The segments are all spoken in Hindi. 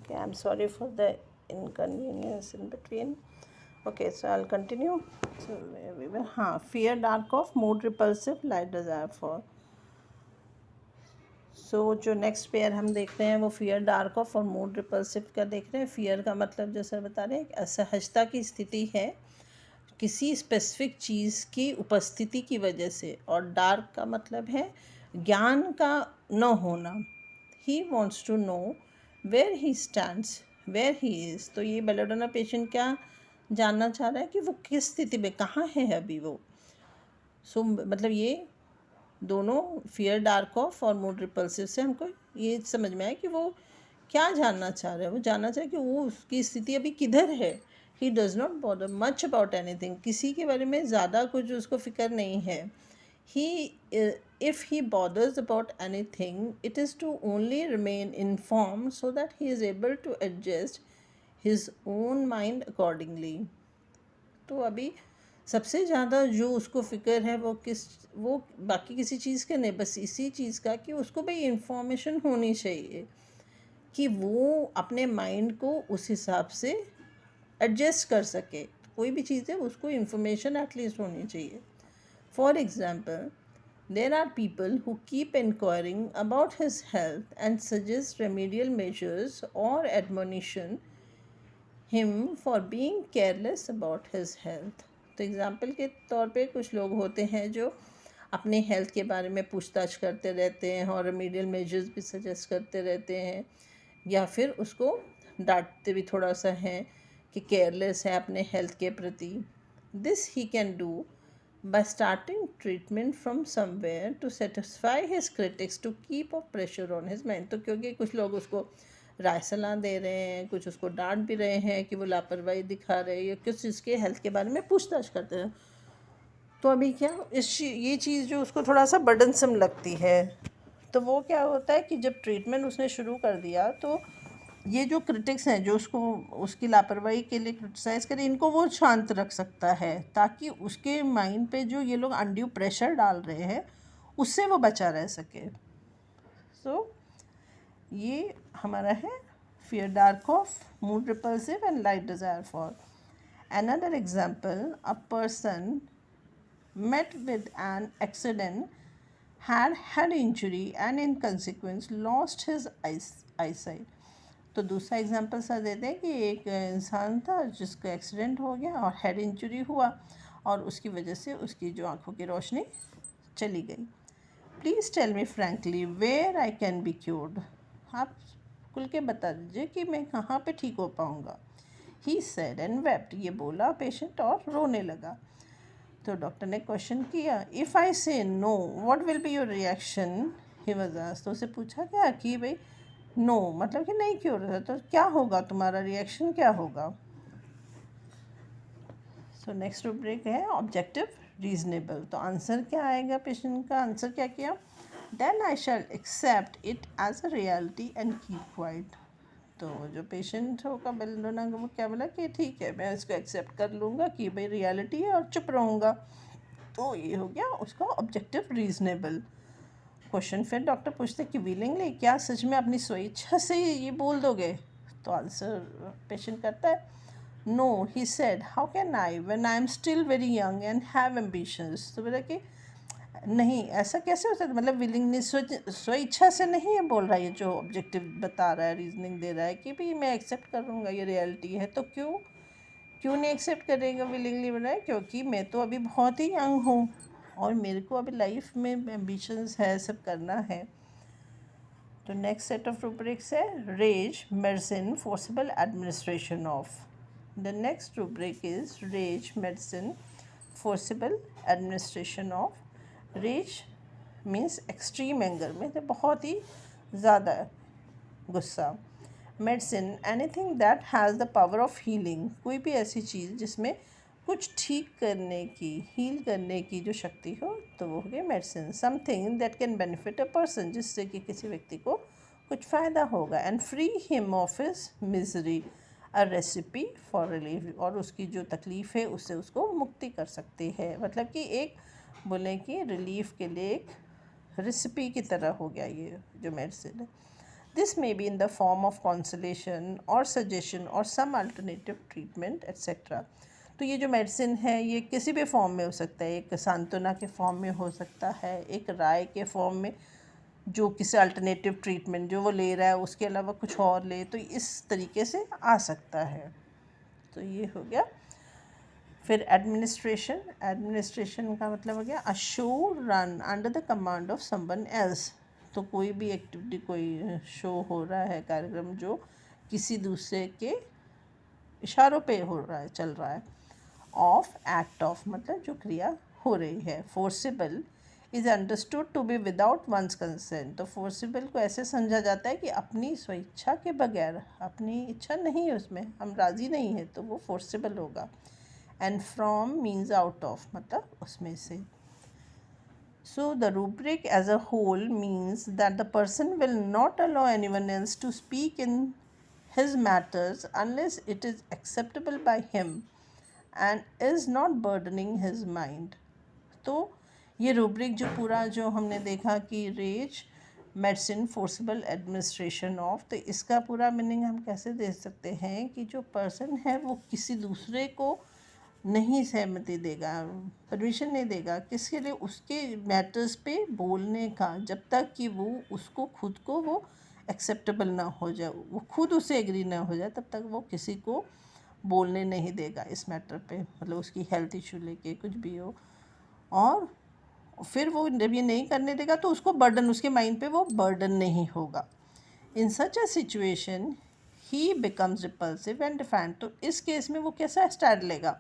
Okay, I'm sorry for the inconvenience in between. Okay, so I'll continue. So we were, fear dark of, mood repulsive, light desire for. सो जो नेक्स्ट पेयर हम देख रहे हैं वो फियर डार्क ऑफ और मूड रिपल्सिव का देख रहे हैं. फियर का मतलब जो सर बता रहे हैं, एक असहजता की स्थिति है किसी स्पेसिफिक चीज़ की उपस्थिति की वजह से, और डार्क का मतलब है ज्ञान का न होना. He wants to know where he stands, where he is. तो ये बेलाडोना पेशेंट क्या जानना चाह रहा है कि वो किस स्थिति में कहाँ है अभी वो. सो मतलब ये दोनों फियर डार्क ऑफ और मूड रिपल्सिव से हमको ये समझ में आया कि वो क्या जानना चाह रहे हैं. वो जानना चाह रहे हैं कि वो उसकी स्थिति अभी किधर है. He does not bother much about anything. किसी के बारे में ज़्यादा कुछ उसको फिक्र नहीं है. He if he bothers about anything it is to only remain informed so that he is able to adjust his own mind accordingly. तो अभी सबसे ज़्यादा जो उसको फ़िक्र है वो बाकी किसी चीज़ के नहीं, बस इसी चीज़ का कि उसको भाई इंफॉर्मेशन होनी चाहिए कि वो अपने माइंड को उस हिसाब से एडजस्ट कर सके. कोई भी चीज़ है उसको इंफॉर्मेशन एटलीस्ट होनी चाहिए. For example, there are people who keep inquiring about his health and suggest remedial measures or admonition him for being careless about his health. तो एग्ज़ाम्पल के तौर पे कुछ लोग होते हैं जो अपने हेल्थ के बारे में पूछताछ करते रहते हैं और रेमेडियल मेजर्स भी सजेस्ट करते रहते हैं, या फिर उसको डांटते भी थोड़ा सा हैं कि केयरलेस है अपने हेल्थ के प्रति. This he can do by starting treatment from somewhere to satisfy his critics to keep a pressure on his mind. तो क्योंकि कुछ लोग उसको राय सलाह दे रहे हैं, कुछ उसको डांट भी रहे हैं कि वो लापरवाही दिखा रहे हैं या किस चीज़ के हेल्थ के बारे में पूछताछ करते हैं. तो अभी क्या ये चीज़ जो उसको थोड़ा सा बर्डनसम लगती है, तो वो क्या होता है कि जब ट्रीटमेंट उसने शुरू कर दिया तो ये जो क्रिटिक्स हैं जो उसको उसकी लापरवाही के लिए क्रिटिसाइज़ करें, इनको वो शांत रख सकता है ताकि उसके माइंड पे जो ये लोग अनड्यू प्रेशर डाल रहे हैं उससे वो बचा रह सके. सो ये हमारा है fear dark of, mood repulsive and light desire for. Another example, a person met with an accident, had head injury and in consequence lost his eyesight. तो दूसरा एग्जांपल सर देते हैं कि एक इंसान था जिसका एक्सीडेंट हो गया और हेड इंजरी हुआ और उसकी वजह से उसकी जो आंखों की रोशनी चली गई. Please tell me frankly where I can be cured. आप खुल के बता दीजिए कि मैं कहाँ पे ठीक हो पाऊँगा. He said and wept. ये बोला पेशेंट और रोने लगा. तो डॉक्टर ने क्वेश्चन किया, इफ़ आई से know what will be your reaction. He was asked. तो उसे पूछा क्या कि भाई नो मतलब कि नहीं क्यों रहा, तो क्या होगा, तुम्हारा रिएक्शन क्या होगा. सो नेक्स्ट रुब्रिक है ऑब्जेक्टिव रीजनेबल. तो आंसर क्या आएगा, पेशेंट का आंसर क्या किया, then I shall accept it as a reality and keep quiet. तो जो पेशेंट होगा बेलाडोना वो क्या बोला कि ठीक है मैं इसको एक्सेप्ट कर लूँगा कि भाई रियलिटी है और चुप रहूँगा. तो ये हो गया उसका ऑब्जेक्टिव रीजनेबल. क्वेश्चन फिर डॉक्टर पूछते कि विलिंगली, क्या सच में अपनी स्वेच्छा से ये बोल दोगे. तो आंसर पेशेंट करता है, no. He said, how can I when I am still very young and have ambitions. तो बोला कि नहीं ऐसा कैसे हो सकता, मतलब विलिंगनेस स्वेच्छा से नहीं है बोल रहा है. ये जो ऑब्जेक्टिव बता रहा है, रीजनिंग दे रहा है कि भाई मैं एक्सेप्ट कर लूँगा ये रियलिटी है. तो क्यों नहीं एक्सेप्ट करेगा विलिंगली. बोल रहा है क्योंकि मैं तो अभी बहुत ही यंग हूँ और मेरे को अभी लाइफ में एम्बिशंस है, सब करना है. तो नेक्स्ट सेट ऑफ रूब्रिक्स है rage, medicine, forcible administration of. The next rubric is rage, medicine, forcible administration of. Rage means extreme anger में, तो बहुत ही ज़्यादा गुस्सा. Medicine, anything that has the power of healing. कोई भी ऐसी चीज़ जिसमें कुछ ठीक करने की, हील करने की जो शक्ति हो, तो वो हो गया medicine. Something that can benefit a person, जिससे कि किसी व्यक्ति को कुछ फ़ायदा होगा. And free him of his misery, a recipe for relief. और उसकी जो तकलीफ़ है उससे उसको मुक्ति कर सकती है. मतलब कि एक बोलें कि रिलीफ के लिए एक रेसिपी की तरह हो गया ये जो मेडिसिन है. This may be in the form of consolation or suggestion or some alternative treatment etc. तो ये जो मेडिसिन है ये किसी भी फॉर्म में हो सकता है, एक सांत्वना के फॉर्म में हो सकता है, एक राय के फॉर्म में, जो किसी अल्टरनेटिव ट्रीटमेंट जो वो ले रहा है उसके अलावा कुछ और ले, तो इस तरीके से आ सकता है। तो ये हो गया। फिर एडमिनिस्ट्रेशन, एडमिनिस्ट्रेशन का मतलब हो गया a show run under the command of someone else. तो कोई भी एक्टिविटी, कोई शो हो रहा है, कार्यक्रम जो किसी दूसरे के इशारों पे हो रहा है, चल रहा है। ऑफ, एक्ट ऑफ मतलब जो क्रिया हो रही है। Forcible is understood to be without one's consent. तो फोर्सिबल को ऐसे समझा जाता है कि अपनी स्वेच्छा के बगैर, अपनी इच्छा नहीं है उसमें, हम राज़ी नहीं है, तो वो फोर्सिबल होगा। And from means out of मतलब उसमें से। So the rubric as a whole means that the person will not allow anyone else to speak in his matters unless it is acceptable by him and is not burdening his mind. तो ये रूब्रिक जो पूरा जो हमने देखा कि rage, medicine, forcible administration of, तो इसका पूरा मीनिंग हम कैसे दे सकते हैं कि जो पर्सन है वो किसी दूसरे को नहीं सहमति देगा, परमिशन नहीं देगा किसके लिए, उसके मैटर्स पे बोलने का, जब तक कि वो उसको खुद को वो एक्सेप्टेबल ना हो जाए, वो खुद उसे एग्री ना हो जाए, तब तक वो किसी को बोलने नहीं देगा इस मैटर पे, मतलब उसकी हेल्थ इशू लेके कुछ भी हो। और फिर वो जब ये नहीं करने देगा तो उसको बर्डन, उसके माइंड पे वो बर्डन नहीं होगा। In such a situation he becomes repulsive and defined. तो इस केस में वो कैसा स्टैंड लेगा,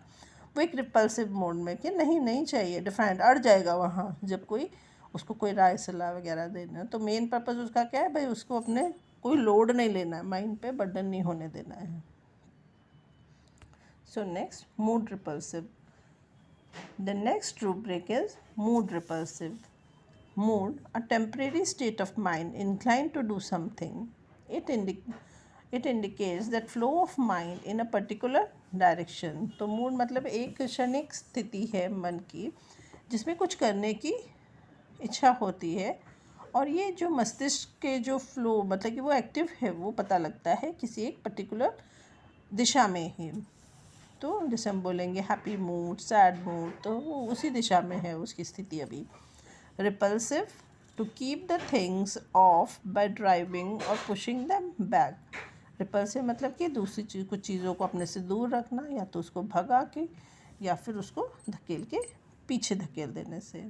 वो एक रिपल्सिव मोड में कि नहीं चाहिए, डिफाइंड, अड़ जाएगा वहाँ जब कोई उसको कोई राय सलाह वगैरह देना। तो मेन पर्पस उसका क्या है भाई, उसको अपने कोई लोड नहीं लेना है, माइंड पे बर्डन नहीं होने देना है। So next, mood repulsive. The next rubric is mood repulsive. Mood, a temporary state of mind inclined to do something. It indicates that flow of mind in a particular direction. तो मूड मतलब एक क्षणिक स्थिति है मन की जिसमें कुछ करने की इच्छा होती है, और ये जो मस्तिष्क के जो फ्लो मतलब कि वो एक्टिव है, वो पता लगता है किसी एक पर्टिकुलर दिशा में ही। तो जैसे हम बोलेंगे हैप्पी मूड, सैड मूड, तो वो उसी दिशा में है उसकी स्थिति अभी। Repulsive, to keep the things off by driving और पुशिंग दैम बैक। रिपल्सिव मतलब कि दूसरी चीज़, कुछ चीज़ों को अपने से दूर रखना, या तो उसको भगा के या फिर उसको धकेल के पीछे धकेल देने से।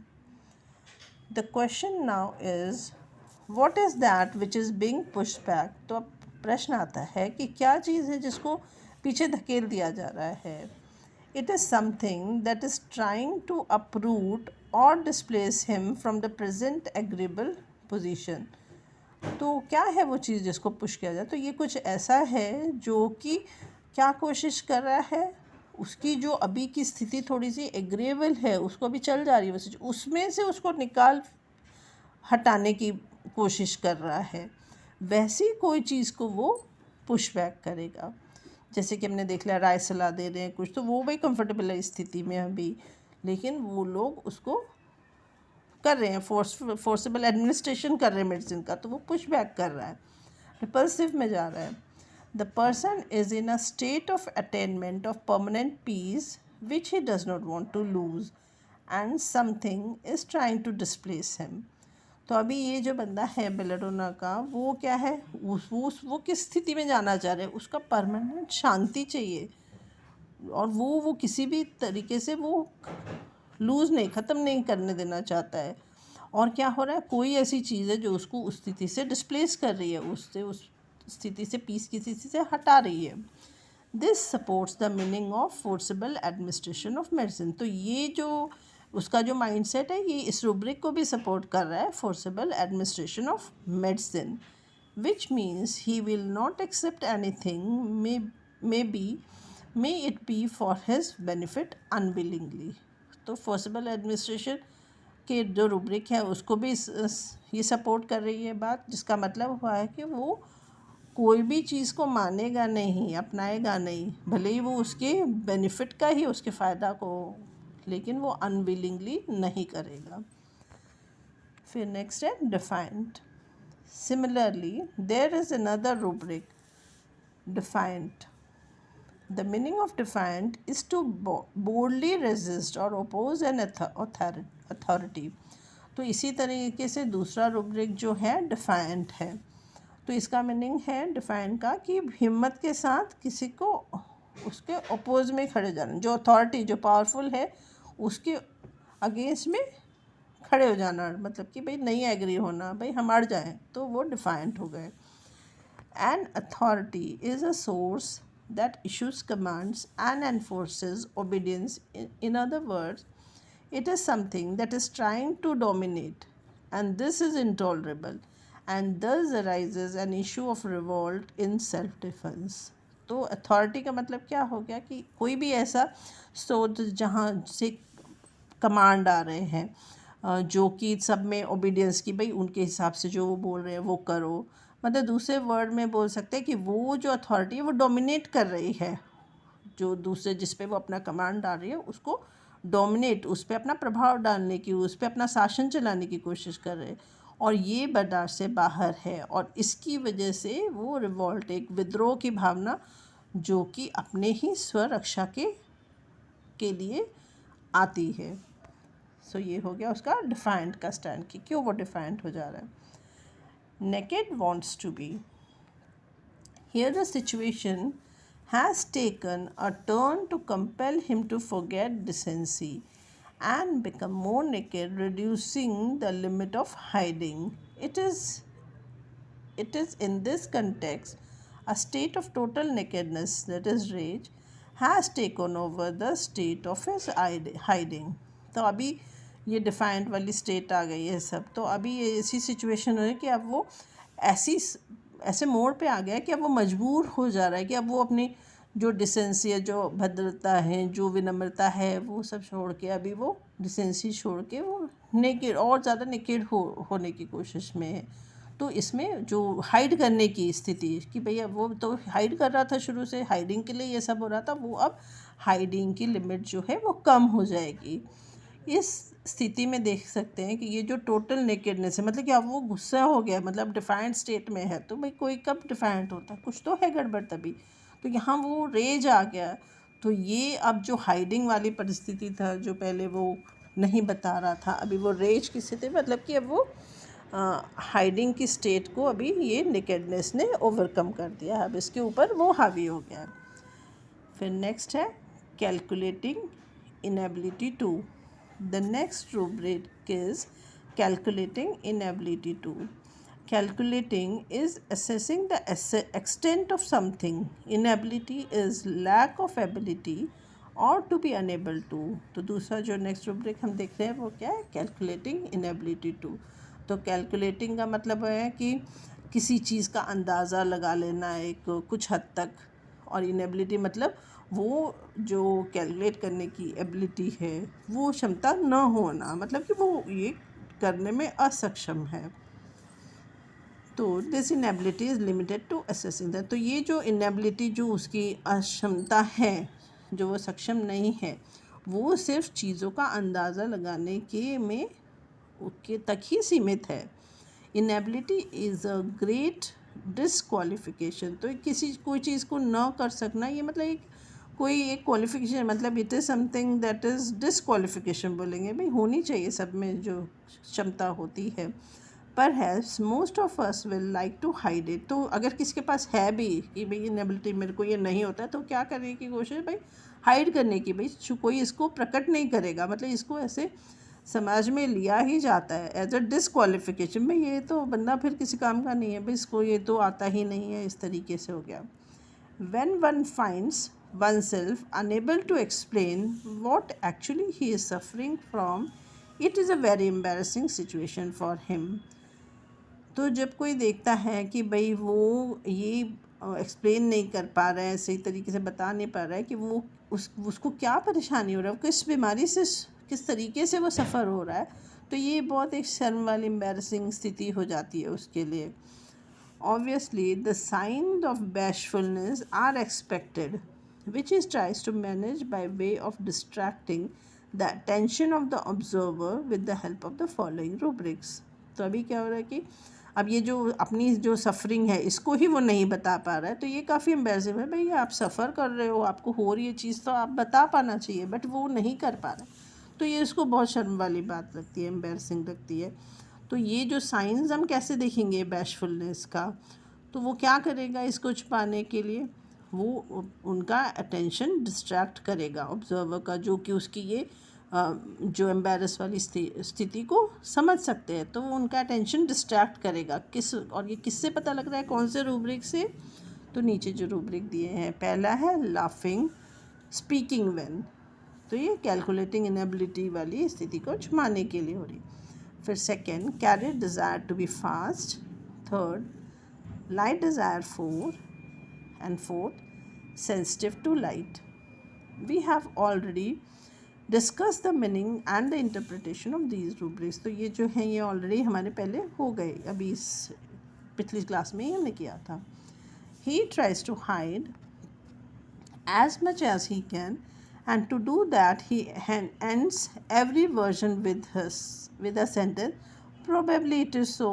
The question now is what is that which is being pushed back. तो अब प्रश्न आता है कि क्या चीज़ है जिसको पीछे धकेल दिया जा रहा है। It is something that is trying to uproot और displace him from the present agreeable position. तो क्या है वो चीज़ जिसको पुश किया जाए, तो ये कुछ ऐसा है जो कि क्या कोशिश कर रहा है, उसकी जो अभी की स्थिति थोड़ी सी एग्रीएबल है, उसको अभी चल जा रही है वैसे, उसमें से उसको निकाल हटाने की कोशिश कर रहा है, वैसी कोई चीज़ को वो पुश बैक करेगा। जैसे कि हमने देख लिया राय सलाह दे रहे हैं कुछ, तो वो भाई कंफर्टेबल है स्थिति में अभी, लेकिन वो लोग उसको कर रहे हैं, फोर्सिबल एडमिनिस्ट्रेशन कर रहे हैं मेडिसिन का, तो वो पुश बैक कर रहा है, रिपल्सिव में जा रहा है। The person is in a state of attainment of permanent peace which he does not want to lose and something is trying to displace him. तो अभी ये जो बंदा है बेलेडोना का, वो क्या है, वो किस स्थिति में जाना चाह रहे हैं, उसका परमानेंट शांति चाहिए, और वो किसी भी तरीके से वो लूज़ नहीं, ख़त्म नहीं करने देना चाहता है। और क्या हो रहा है, कोई ऐसी चीज़ है जो उसको उस स्थिति से डिस्प्लेस कर रही है, उससे उस स्थिति से, पीस की स्थिति से हटा रही है। This supports the meaning of forcible administration of medicine. तो ये जो उसका जो माइंडसेट है, ये इस रूब्रिक को भी सपोर्ट कर रहा है, forcible administration of medicine, which means he will not accept anything may it be for his benefit unwillingly. तो फोर्सिबल एडमिनिस्ट्रेशन के जो रूब्रिक है उसको भी ये सपोर्ट कर रही है बात, जिसका मतलब हुआ है कि वो कोई भी चीज़ को मानेगा नहीं, अपनाएगा नहीं, भले ही वो उसके बेनिफिट का ही, उसके फ़ायदा को, लेकिन वो अनविलिंगली नहीं करेगा। फिर नेक्स्ट है defined. Similarly, there is another rubric, defiant. The meaning of defiant is to boldly resist or oppose an authority. तो इसी तरीके से दूसरा रुब्रिक जो है डिफाइंट है. तो इसका मीनिंग है डिफाइंट का कि हिम्मत के साथ किसी को उसके अपोज में खड़े जाना, जो अथॉरिटी जो पावरफुल है उसके अगेंस्ट में खड़े हो जाना, मतलब कि भाई नहीं एग्री होना, भाई हम अड़ जाएं, तो वो डिफाइंट हो गए. An authority is a source that issues commands and enforces obedience. In other words, it is something that is trying to dominate, and this is intolerable, and thus arises an issue of revolt in self-defense. तो अथॉरिटी का मतलब क्या हो गया कि कोई भी ऐसा सोच जहाँ से कमांड आ रहे हैं जो कि सब में ओबीडियंस की, भाई उनके हिसाब से जो वो बोल रहे हैं वो करो. मतलब दूसरे वर्ड में बोल सकते हैं कि वो जो अथॉरिटी है वो डोमिनेट कर रही है, जो दूसरे जिस पे वो अपना कमांड डाल रही है उसको डोमिनेट, उस पर अपना प्रभाव डालने की, उस पर अपना शासन चलाने की कोशिश कर रहे हैं, और ये बर्दाश्त से बाहर है. और इसकी वजह से वो रिवॉल्ट, एक विद्रोह की भावना जो कि अपने ही स्वरक्षा के लिए आती है. सो ये हो गया उसका डिफाइंट का स्टैंड कि क्यों वो डिफाइंट हो जा रहा है. Naked wants to be. Here the situation has taken a turn to compel him to forget decency and become more naked, reducing the limit of hiding. It is in this context a state of total nakedness, that is rage, has taken over the state of his hiding. तो अभी ये डिफाइंट वाली स्टेट आ गई है सब. तो अभी ये ऐसी सिचुएशन हो रही है कि अब वो ऐसे मोड़ पे आ गया है कि अब वो मजबूर हो जा रहा है कि अब वो अपनी जो डिसेंसी है, जो भद्रता है, जो विनम्रता है, वो सब छोड़ के अभी वो डिसेंसी छोड़ के वो नेकेड और ज़्यादा नेकेड होने की कोशिश में है. तो इसमें जो हाइड करने की स्थिति कि भैया वो तो हाइड कर रहा था शुरू से, हाइडिंग के लिए ये सब हो रहा था, वो अब हाइडिंग की लिमिट जो है वो कम हो जाएगी. इस स्थिति में देख सकते हैं कि ये जो टोटल नेकेडनेस है, मतलब कि अब वो गुस्सा हो गया, मतलब डिफाइंट स्टेट में है. तो भाई कोई कब डिफाइंट होता है, कुछ तो है गड़बड़ तभी. तो यहाँ वो रेज आ गया. तो ये अब जो हाइडिंग वाली परिस्थिति था, जो पहले वो नहीं बता रहा था, अभी वो रेज की स्थिति, मतलब कि अब वो हाइडिंग की स्टेट को अभी ये नेकेडनेस ने ओवरकम कर दिया. अब इसके ऊपर वो हावी हो गया. फिर नेक्स्ट है calculating inability to. The next rubric is calculating inability to. Calculating is assessing the extent of something. Inability is lack of ability or to be unable to. तो दूसरा जो नेक्स्ट रुब्रिक हम देख रहे हैं वो क्या है, कैलकुलेटिंग इनएबिलिटी टू. तो कैलकुलेटिंग का मतलब है कि किसी चीज़ का अंदाज़ा लगा लेना एक कुछ हद तक, और इनएबिलिटी मतलब वो जो कैलकुलेट करने की एबिलिटी है वो क्षमता न होना, मतलब कि वो ये करने में असक्षम है. तो this inability is limited to assessing that. तो ये जो इनएबिलिटी, जो उसकी अक्षमता है, जो वो सक्षम नहीं है, वो सिर्फ चीज़ों का अंदाज़ा लगाने के तक ही सीमित है. Inability is a great disqualification. तो कोई चीज़ को न कर सकना, ये मतलब कोई एक क्वालिफिकेशन, मतलब it is something that is disqualification बोलेंगे. भाई होनी चाहिए सब में जो क्षमता होती है. Perhaps most of us will like to hide it. तो अगर किसी के पास है भी कि भाई इनएबिलिटी मेरे को ये नहीं होता है, तो क्या करने की कोशिश, भाई हाइड करने की. भाई कोई इसको प्रकट नहीं करेगा, मतलब इसको ऐसे समाज में लिया ही जाता है एज अ डिसक्वालिफिकेशन. भाई ये तो बंदा फिर किसी काम का नहीं है, भाई इसको ये तो आता ही नहीं है, इस तरीके से हो गया. When one finds oneself unable to explain what actually he is suffering from, it is a very embarrassing situation for him. तो जब कोई देखता है कि भाई वो ये एक्सप्लेन नहीं कर पा रहा है, सही तरीके से बता नहीं पा रहा है कि वो उसको क्या परेशानी हो रहा है, किस बीमारी से, किस तरीके से वो सफ़र हो रहा है, तो ये बहुत एक शर्म वाली एम्बैरसिंग स्थिति हो जाती है उसके लिए. Obviously, the signs of bashfulness are expected, which is tries to manage by way of distracting the attention of the observer with the help of the following rubrics. तो अभी क्या हो रहा है कि अब ये जो अपनी जो सफरिंग है इसको ही वो नहीं बता पा रहा है, तो ये काफ़ी एम्बैरेसिंग है। भाई आप सफ़र कर रहे हो, आपको हो रही है चीज़, तो आप बता पाना चाहिए, बट वो नहीं कर पा रहा है। तो ये उसको बहुत शर्म वाली बात लगती है, एम्बैरेसिंग लगती है। तो ये जो साइंस हम कैसे देखेंगे बैशफुलनेस का, तो वो क्या करेगा इसको छुपाने के लिए, वो उनका अटेंशन डिस्ट्रैक्ट करेगा ऑब्जर्वर का, जो कि उसकी ये जो एम्बैरस वाली स्थिति को समझ सकते हैं, तो वो उनका अटेंशन डिस्ट्रैक्ट करेगा। और ये किससे पता लग रहा है, कौन से रूब्रिक से, तो नीचे जो रूब्रिक दिए हैं, पहला है लाफिंग, स्पीकिंग व्हेन, तो ये कैलकुलेटिंग इनएबिलिटी वाली स्थिति को छुपाने के लिए हो रही। फिर second, carry desire to be fast, third light desire, and fourth sensitive to light. We have already discuss the meaning and the interpretation of these rubrics. तो ये जो हैं ये ऑलरेडी हमारे पहले हो गए, अभी इस पिछली क्लास में ही हमने किया था। He tries to hide as much as he can, and to do that he ends every version with a sentence probably it is so।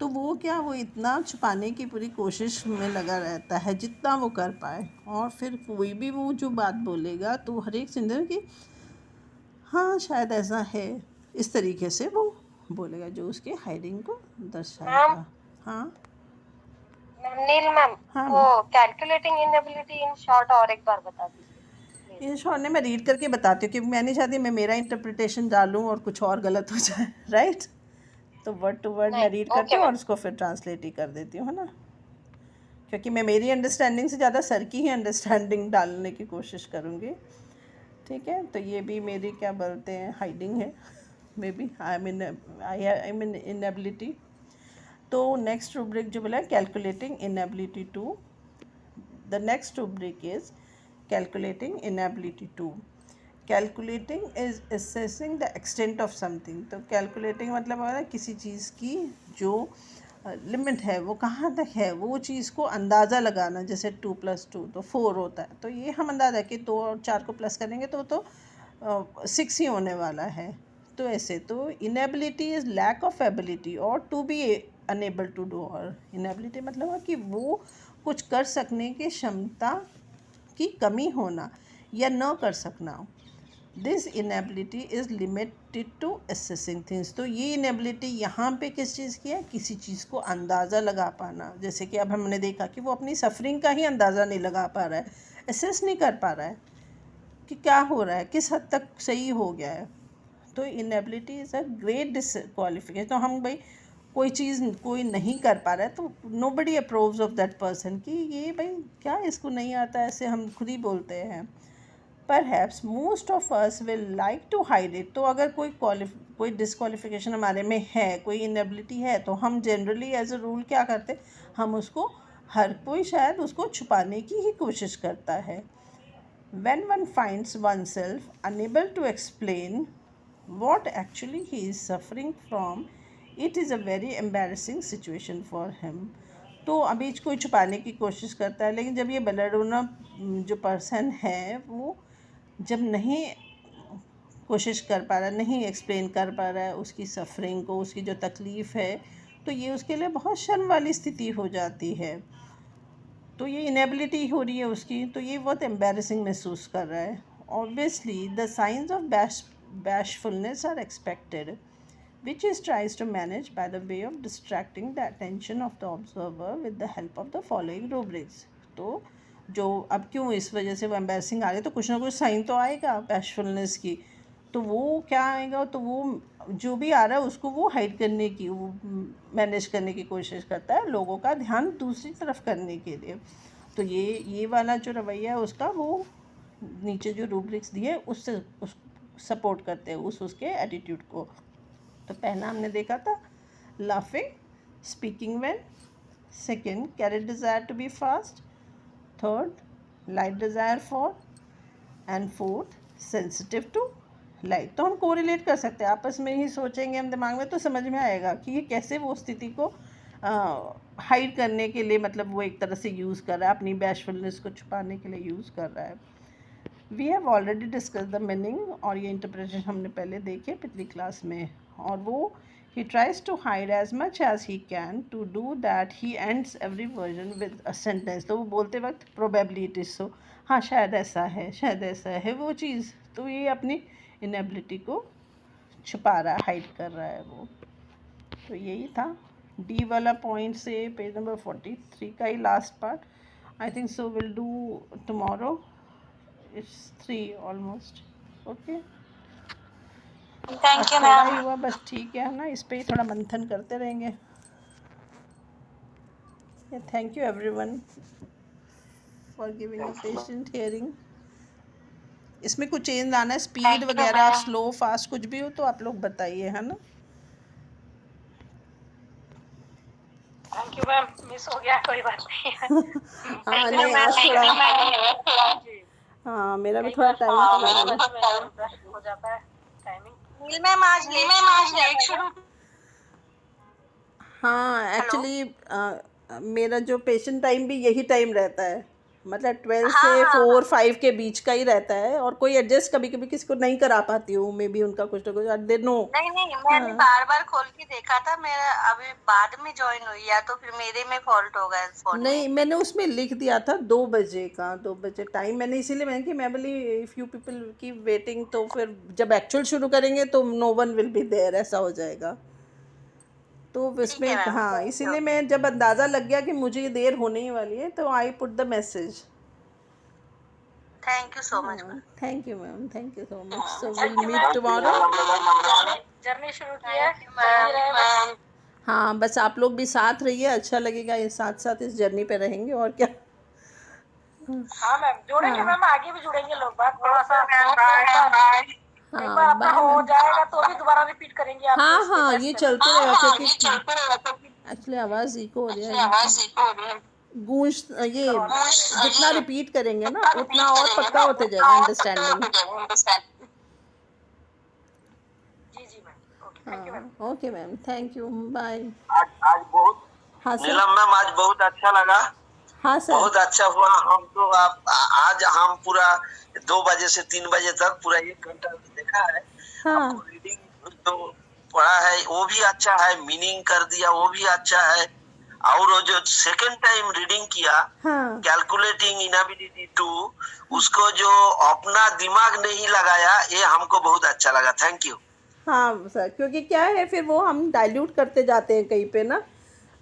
तो वो क्या, वो इतना छुपाने की पूरी कोशिश में लगा रहता है जितना वो कर पाए, और फिर कोई भी वो जो बात बोलेगा तो हर एक सेंटेंस की हाँ शायद ऐसा है, इस तरीके से वो बोलेगा जो उसके हाइडिंग को दर्शाएगा। हाँ नील मैम, हाँ वो कैलकुलेटिंग इनएबिलिटी इन शॉर्ट और एक बार बता दीजिए। इन शॉर्ट ने मैं रीड करके बताती हूँ, क्योंकि मैं नहीं चाहती मैं मेरा इंटरप्रिटेशन डालूँ और कुछ और गलत हो जाए, राइट। तो वर्ड टू वर्ड मैं रीड करती हूँ और उसको फिर ट्रांसलेट ही कर देती हूँ, है ना, क्योंकि मैं मेरी अंडरस्टैंडिंग से ज़्यादा सर की ही अंडरस्टैंडिंग डालने की कोशिश करूँगी। ठीक है, तो ये भी मेरी क्या बोलते हैं हाइडिंग है, maybe I mean inability. तो नेक्स्ट रूब्रिक जो बोला है calculating inability to, the next rubric is calculating inability to. Calculating is assessing the extent of something. तो कैलकुलेटिंग मतलब है किसी चीज़ की जो लिमिट है वो कहाँ तक है, वो चीज़ को अंदाज़ा लगाना। जैसे 2 + 2 तो 4 होता है, तो ये हम अंदाज़ा कि 2 और 4 को प्लस करेंगे तो 6 ही होने वाला है। तो ऐसे तो inability is lack of ability और to be unable to do. और इनएबिलिटी मतलब है कि वो कुछ कर सकने की क्षमता की कमी होना या न कर सकना। This inability is limited to assessing things. तो ये इनएबिलिटी यहाँ पे किस चीज़ की है, किसी चीज़ को अंदाज़ा लगा पाना। जैसे कि अब हमने देखा कि वो अपनी सफरिंग का ही अंदाज़ा नहीं लगा पा रहा है, असेस नहीं कर पा रहा है कि क्या हो रहा है, किस हद तक सही हो गया है। तो inability is a great disqualification. तो हम भाई कोई चीज़ कोई नहीं कर पा रहा है तो nobody approves of that person कि ये भाई क्या इसको नहीं आता, ऐसे हम खुद ही बोलते हैं। Perhaps most of us will like to hide it। तो अगर कोई डिसक्वालिफिकेशन हमारे में है, कोई इनएबिलिटी है, तो हम जनरली एज अ रूल क्या करते, हम उसको, हर कोई शायद उसको छुपाने की ही कोशिश करता है। When one finds oneself unable to explain what actually he is suffering from, it is a very embarrassing situation for him। तो अभी कोई छुपाने की कोशिश करता है, लेकिन जब ये बेलाडोना जो पर्सन है वो जब नहीं कोशिश कर पा रहा, नहीं एक्सप्लेन कर पा रहा है उसकी सफरिंग को, उसकी जो तकलीफ़ है, तो ये उसके लिए बहुत शर्म वाली स्थिति हो जाती है। तो ये इनेबिलिटी हो रही है उसकी, तो ये बहुत एम्बैरेसिंग महसूस कर रहा है। Obviously the science of bashfulness are expected, which is tries to manage by the way of distracting the attention of the observer with the help of the following rubrics। तो जो अब क्यों इस वजह से वो एम्बैरसिंग आ रही है, तो कुछ ना कुछ साइन तो आएगा बैशफुलनेस की। तो वो क्या आएगा, तो वो जो भी आ रहा है उसको वो हाइड करने की, वो मैनेज करने की कोशिश करता है, लोगों का ध्यान दूसरी तरफ करने के लिए। तो ये वाला जो रवैया है उसका, वो नीचे जो रूब्रिक्स दिए उससे उस सपोर्ट करते हैं उसके एटीट्यूड को। तो पहला हमने देखा था laughing, speaking well, second carat desire to be fast, third light desire for, and fourth sensitive to light. तो हम कोरिलेट कर सकते हैं, आपस में ही सोचेंगे हम दिमाग में तो समझ में आएगा कि ये कैसे वो स्थिति को हाइड करने के लिए, मतलब वो एक तरह से यूज़ कर रहा है, अपनी बैशफुलनेस को छुपाने के लिए यूज़ कर रहा है। We have already discuss the meaning, और ये इंटरप्रिटेशन हमने पहले देखे पिछली क्लास में। और वो He tries to hide as much as he can. To do that, he ends every version with a sentence. तो वो बोलते वक्त probably it is so. हाँ शायद ऐसा है, शायद ऐसा है वो चीज़. तो ये अपनी inability को छुपा रहा है, हाइड कर रहा है वो. तो यही था डी वाला पॉइंट से पेज नंबर 43 का ही last part. I think so will do tomorrow. It's 3 almost. Okay, thank you थोड़ा मैम. ही हुआ बस, ठीक है ना. इस पे ही थोड़ा मंथन करते रहेंगे. Thank you everyone for giving a patient hearing. इसमें कुछ चेंज लाना है, स्पीड वगैरह, स्लो फास्ट कुछ भी हो तो आप लोग बताइए, है ना. Thank you ma'am. मिस हो गया, कोई बात नहीं. हाँ नहीं, आज थोड़ा, हाँ मेरा भी थोड़ा टाइम हो जाता है टाइमिंग. मैम आज लेट शुरू. हाँ एक्चुअली मेरा जो पेशेंट टाइम भी यही टाइम रहता है, मतलब 12 से 4-5 के बीच का ही रहता है. और कोई एडजस्ट कभी कभी किसी को नहीं करा पाती हूँ, मे बी उनका कुछ ना कुछ दे नो. नहीं मैंने बार खोल के देखा था. मेरा अभी बाद में ज्वाइन हुई, या तो फिर मेरे में फॉल्ट होगा इस फोन में. नहीं, मैंने उसमें लिख दिया था 2 बजे का, 2 बजे टाइम मैंने इसीलिए मैंने कि मैं बोली इफ़ यू पीपल की वेटिंग, तो फिर जब एक्चुअल शुरू करेंगे तो no one will be there, ऐसा हो जाएगा. तो इसमें हाँ, इसीलिए मैं जब अंदाज़ा लग गया कि मुझे ये देर होने ही वाली है तो I put the message. Thank you so much. Thank you ma'am, thank you so much. So will meet tomorrow. Journey शुरू की है. हाँ बस आप लोग भी साथ रहिए, अच्छा लगेगा. ये साथ साथ इस जर्नी पे रहेंगे और क्या. हाँ मैम, जुड़ेंगे मैम, आगे भी जुड़ेंगे लोग. बात थोड़ा सा एक बार अपना हो जाएगा तो भी दोबारा रिपीट करेंगे आप. हाँ ये चलते रहेगा क्योंकि एक्चुअली आवाज़ इको हो रही है. गूंज ये जितना रिपीट करेंगे ना उतना और पक्का होते जाएगा अंडरस्टैंडिंग. जी ma'am. Okay ma'am, thank you, bye. आज बहुत, हाँ सर. नीलम मैम आज बहुत अच्छा लगा. हाँ सर. बहुत अच्छा हुआ. हम तो आज हम पूरा 2 बजे से 3 बजे तक पूरा 1 घंटा देखा है. हाँ. रीडिंग जो पढ़ा है वो भी अच्छा है, मीनिंग कर दिया वो भी अच्छा है. और वो जो सेकंड टाइम रीडिंग किया, हाँ. कैलकुलेटिंग इनएबिलिटी टू, उसको जो अपना दिमाग नहीं लगाया, ये हमको बहुत अच्छा लगा. Thank you. हाँ सर, क्योंकि क्या है फिर वो हम डाइल्यूट करते जाते हैं कहीं पे ना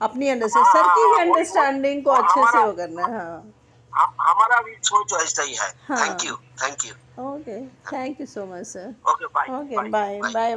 अपनी अंडरस्टैंडिंग. सर की अंडरस्टैंडिंग को अच्छे से वो करना है. हाँ हमारा भी सोच ऐसा ही है. हाँ. Thank you. Okay, thank you so much sir. Okay bye. Okay bye bye.